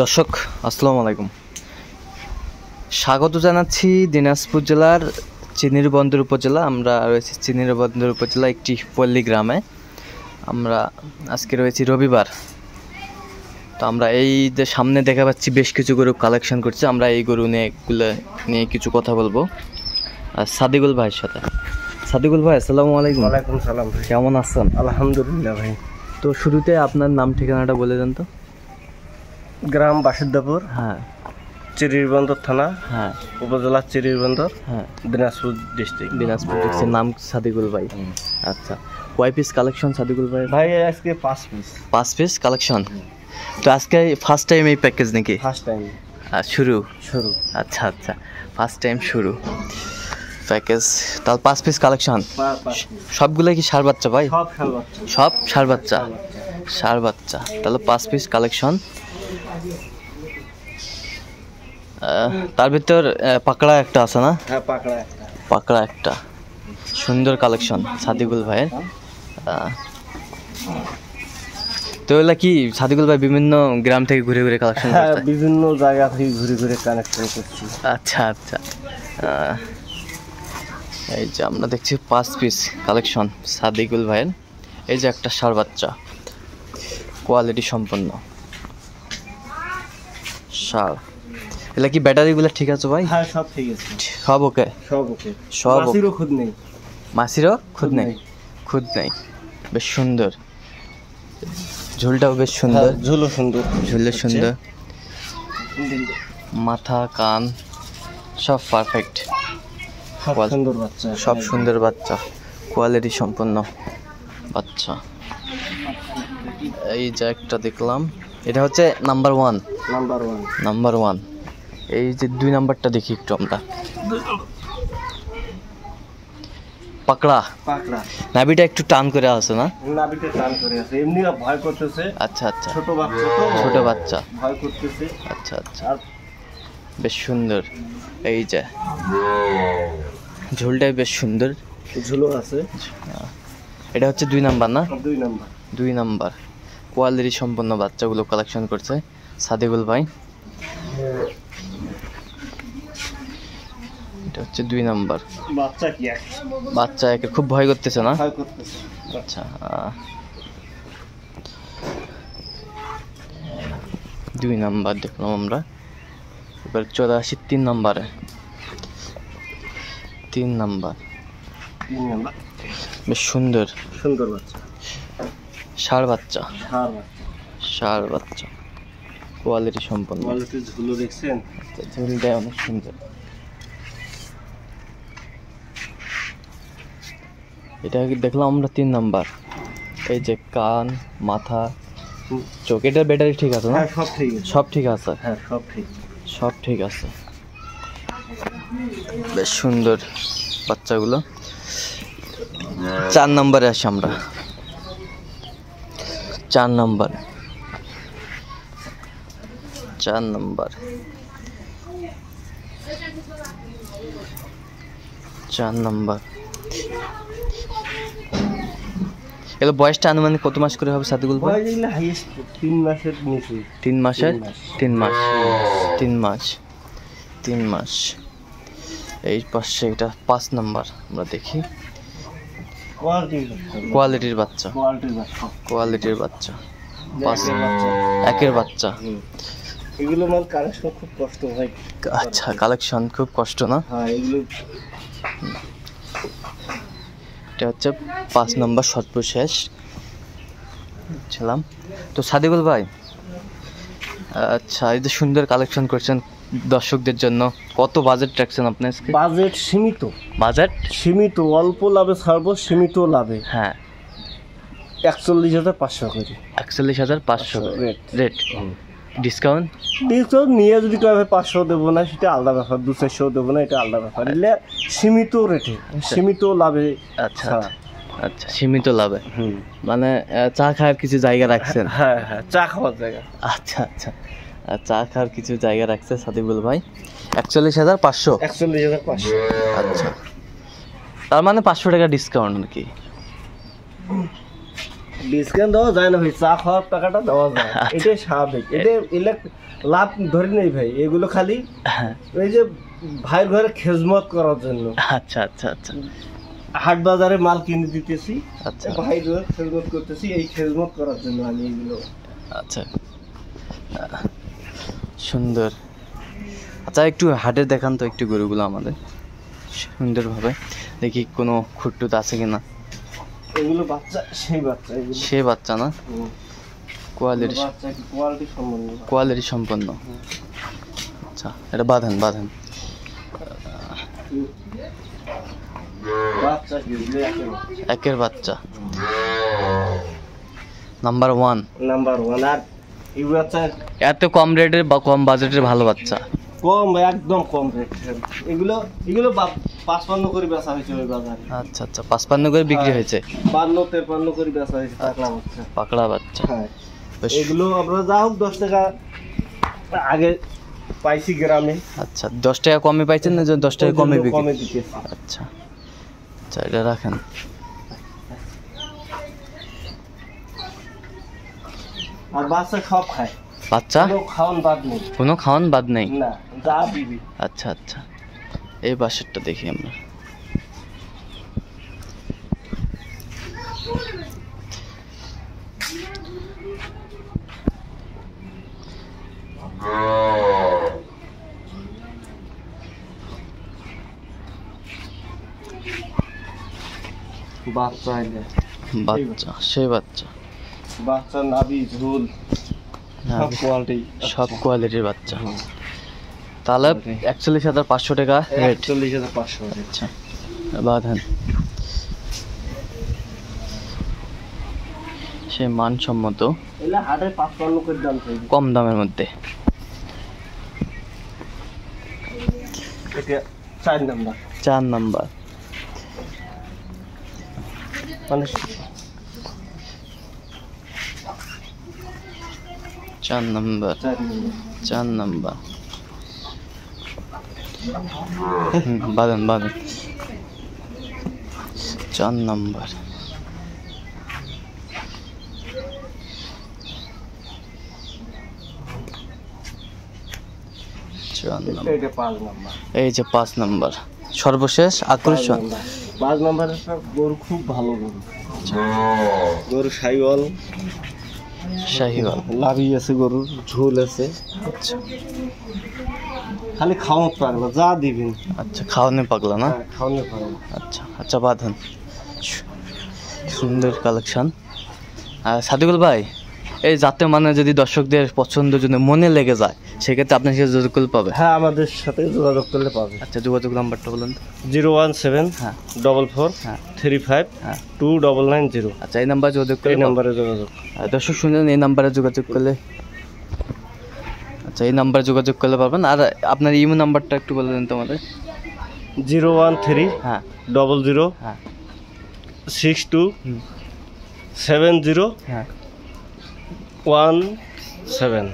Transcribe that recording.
দর্শক আসসালামু আলাইকুম, স্বাগত জানাচ্ছি দিনাজপুর জেলার চিনিরবন্দর উপজেলা। আমরা রয়েছি চিনিরবন্দর উপজেলা একটি পল্লী গ্রামে। আমরা আজকে রয়েছি রবিবার। তো আমরা এই যে সামনে দেখা পাচ্ছি বেশ কিছু গরু কালেকশন করছে। আমরা এই গরু নিয়ে কিছু কথা বলবো আর সাদিকুল ভাইয়ের সাথে। সাদিকুল ভাই আসসালামু আলাইকুম। ওয়ালাইকুম সালাম ভাই, কেমন আছেন? আলহামদুলিল্লাহ ভাই। তো শুরুতে আপনার নাম ঠিকানাটা বলে দেন তো। গ্রাম বাসুদেবপুর, হ্যাঁ চিরিরবন্দর থানা, হ্যাঁ উপজেলা চিরিরবন্দর, হ্যাঁ দিনাজপুর ডিস্ট্রিক্ট। দিনাজপুর ডিস্ট্রিক্টের নাম সাদিকুল ভাই। আচ্ছা, কয় পিস কালেকশন সাদিকুল ভাই? ভাই আজকে 5 পিস। 5 piece collection. তো আজকে ফার্স্ট টাইম এই প্যাকেজ নাকি? ফার্স্ট টাইম শুরু। শুরু। আচ্ছা, ফার্স্ট টাইম শুরু প্যাকেজ। তাহলে 5 পিস কালেকশন। সবগুলো কি ষাঁড় বাচ্চা ভাই? সব ষাঁড় বাচ্চা। সব ষাঁড় বাচ্চা। ষাঁড় বাচ্চা, তাহলে 5 পিস কালেকশন। তার ভিতর পাকড়া একটা আছে না? হ্যাঁ, পাকড়া একটা। পাকড়া একটা সুন্দর কালেকশন সাদিকুল ভাইয়ের। তো এগুলা কি সাদিকুল ভাই বিভিন্ন গ্রাম থেকে ঘুরে ঘুরে কালেকশন হ্যাঁ, করছে? বিভিন্ন জায়গা থেকে ঘুরে ঘুরে কানেকশন করছি। আচ্ছা, এই যে আমরা দেখছি 5 পিস কালেকশন সাদিকুল ভাইয়ের। এই যে একটা ষাঁড় বাচ্চা, কোয়ালিটি সম্পন্ন ষাঁড়। এগুলা কি ব্যাটারিগুলো ঠিক আছে ভাই? হ্যাঁ, সব ঠিক আছে। সব ওকে? সব ওকে। সব মাসিরও খুদ নেই। মাসিরও খুদ নেই? খুদ নেই। বেশ সুন্দর, ঝুলটাও বেশ সুন্দর। ঝুলও সুন্দর। ঝুলে সুন্দর, মাথা কান সব পারফেক্ট। সব সুন্দর বাচ্চা। সব সুন্দর বাচ্চা, কোয়ালিটি সম্পন্ন বাচ্চা। এই যে একটা দেখলাম, এটা হচ্ছে নাম্বার 1। নাম্বার 1। এই যে 2 নাম্বারটা দেখি একটু আমরা। পাকড়া। নাভিটা একটু টান করে আছে না? নাভিটা টান করে আছে, এমনি ভয় করতেছে। আচ্ছা, ছোট বাচ্চা তো, ছোট বাচ্চা ভয় করতেছে। আচ্ছা, বেশ সুন্দর। এই যে ঝোলটাই বেশ সুন্দর, ঝুলো আছে। এটা হচ্ছে 2 নাম্বার না? 2 2 নাম্বার কোয়ালিটি সম্পন্ন বাচ্চাগুলো কালেকশন করছে সাদিকুল ভাই। এটা হচ্ছে 2 নাম্বার বাচ্চা। কি বাচ্চা একে খুব ভয় করতেছে না? ভয় করতেছে। আচ্ছা, 2 নাম্বার দেখলাম আমরা। এবার 84 3 নাম্বারে। 3 নাম্বার বেশ সুন্দর বাচ্চা। ষাঁড় বাচ্চা। কোয়ালিটি সম্পন্ন। ঝুলো দেখছেন? ঝুলটা অনেক সুন্দর। এটা দেখলাম আমরা 3 নাম্বার। এই যে কান, মাথা, চোখ, এটার ব্যাটারি ঠিক আছে না? সব ঠিক আছে। হ্যাঁ, সব ঠিক আছে। বেশ সুন্দর বাচ্চাগুলো। 4 নম্বরে আসি আমরা। 4 নম্বর এগুলো বয়সটা আনুমানিক কত মাস করে হবে সাদিকুল ভাই? 3 মাসের নিচে। 3 মাসের? 3 মাস। এই পাশে এটা 5 নাম্বার আমরা দেখি। কোয়ালিটির বাচ্চা। একের বাচ্চা। এগুলো কালেকশন খুব কষ্ট ভাই। আচ্ছা, কালেকশন খুব কষ্ট না? হ্যাঁ, এগুলো এটা হচ্ছে 5 নম্বর সর্বশেষ ছিলাম। তো সাদিকুল ভাই, আচ্ছা, এই যে সুন্দর কালেকশন করছেন দর্শকদের জন্য, কত বাজেট রাখছেন আপনি? বাজেট সীমিত, অল্প লাভে ছাড়বো, সীমিত লাভে। হ্যাঁ, 41,500 করে। 41,500 রেট। ডিসকাউন্ট নিয়ে যদি 500 দেবো না, সেটা আলাদা ব্যাপার। 200-400 দেবো না, এটা আলাদা ব্যাপার। এলে সীমিত রেটে, সীমিত লাভে। আচ্ছা, সীমিত লাভে। মানে চা খাওয়ার কিছু জায়গা রাখছেন? হ্যাঁ, চা খাওয়ার জায়গা। আচ্ছা, চা খাওয়ার কিছু জায়গা রাখছে সাদিকুল ভাই। 41,500। আচ্ছা, তার মানে 500 টাকা ডিসকাউন্ট আর কি। ডিসকাউন্ট দেওয়া যায় না ভাই, চা খাওয়ার টাকাটা দেওয়া যায়, এটাই স্বাভাবিক। এটা লাভ ধরে নেই ভাই, এগুলো খালি ওই যে ভাইয়ের ঘরে খেজমত করার জন্য। আচ্ছা আচ্ছা আচ্ছা, হাট বাজারে মাল কিনে দিতেছি, আচ্ছা ভাইয়ের ঘরে খেজমত করতেছি, এই খেজমত করার জন্য আমি এগুলো। আচ্ছা সুন্দর। আচ্ছা একটু হাটের দেখান তো একটু গরুগুলো আমাদের সুন্দরভাবে, দেখি কোনো খুঁটটুত আছে কিনা। এগুলো বাচ্চা, সেই বাচ্চা, এগুলো সে বাচ্চা না, কোয়ালিটি বাচ্চা কি কোয়ালিটি সম্বন্ধ। কোয়ালিটি সম্পন্ন। আচ্ছা এটা বাঁধেন বাঁধেন। বাচ্চা কি একের বাচ্চা নাম্বার 1। নাম্বার 1। আর এই বাচ্চা এত কম রেটের বা কম বাজেটের ভালো বাচ্চা, কম, একদম কম রেট। এগুলো 55 করে বেচা হয়েছে ওই বাজারে। আচ্ছা আচ্ছা 55 করে বিক্রি হয়েছে, 52-53 করে বেচা হয়েছে পাকলা বাচ্চা। পাকড়া বাচ্চা। হ্যাঁ, বেশ। এগুলো আমরা যা হোক 10 টাকা আগে পাইছি গ্রামে। আচ্ছা 10 টাকা কমে পাইছেন না, যে 10 টাকা কমে বিক্রি? কমে দিতেছি। আচ্ছা আচ্ছা এটা রাখেন। আর বাচ্চা সব খায়, বাচ্চা কোনো খাওয়ান বাদ নেই। কোনো খাওয়ান বাদ নেই? না, যা দিবি। আচ্ছা আচ্ছা, এই বাসেরটা দেখি আমরা। বাচ্চা এলে বাচ্চা, সেই বাচ্চা, বাচ্চা নাভি ঝুল সব কোয়ালিটি, সব কোয়ালিটির বাচ্চা। তাহলে 41,500 টাকা রেট। 41,500। আচ্ছা বাঁধেন, সে মানসম্মত এলে হাটে 55 করে দাম চাইবে, কম দামের মধ্যে। এটা 4 নাম্বার। 4 নাম্বার মানে 4 নাম্বার 4 নাম্বার। 4 নাম্বার। বাঁধেন বাঁধেন, 4 নাম্বার। 4 নাম্বার। এটা 5 নাম্বার। এই যে 5 নাম্বার সর্বশেষ আকর্ষণ। 5 নাম্বারের একটা গরু, খুব ভালো গরু। গরু শাহিওয়াল, শাহিওয়াল, লাভি আছে, গরুর ঝোল আছে। আচ্ছা খালি খাওয়াতে পারবে, যা দিবেন। আচ্ছা খাওয়ানো পাগলা না? খাওয়াতে পারবে। আচ্ছা আচ্ছা বাঁধেন, সুন্দর কালেকশন। আর সাদিকুল ভাই, এই যাতে মানে যদি দর্শকদের পছন্দ যদি মনে লেগে যায়, সেক্ষেত্রে আপনার সাথে যোগাযোগ করলে পাবে? হ্যাঁ, আমাদের সাথে যোগাযোগ করলে পাবে। আচ্ছা যোগাযোগ নাম্বারটা বলুন তো। 017 হ্যাঁ 44 হ্যাঁ 35 হ্যাঁ 2990। আচ্ছা এই নাম্বারে যোগাযোগ করলে এই নাম্বারে যোগাযোগ। দর্শক শুনলেন, এই নাম্বারে যোগাযোগ করলে, আচ্ছা এই নাম্বারে যোগাযোগ করলে পারবেন। আর আপনার ইমো নাম্বারটা একটু বলে দেন তো আমাদের। 013 হ্যাঁ 00 হ্যাঁ 62 70 হ্যাঁ 17। 17।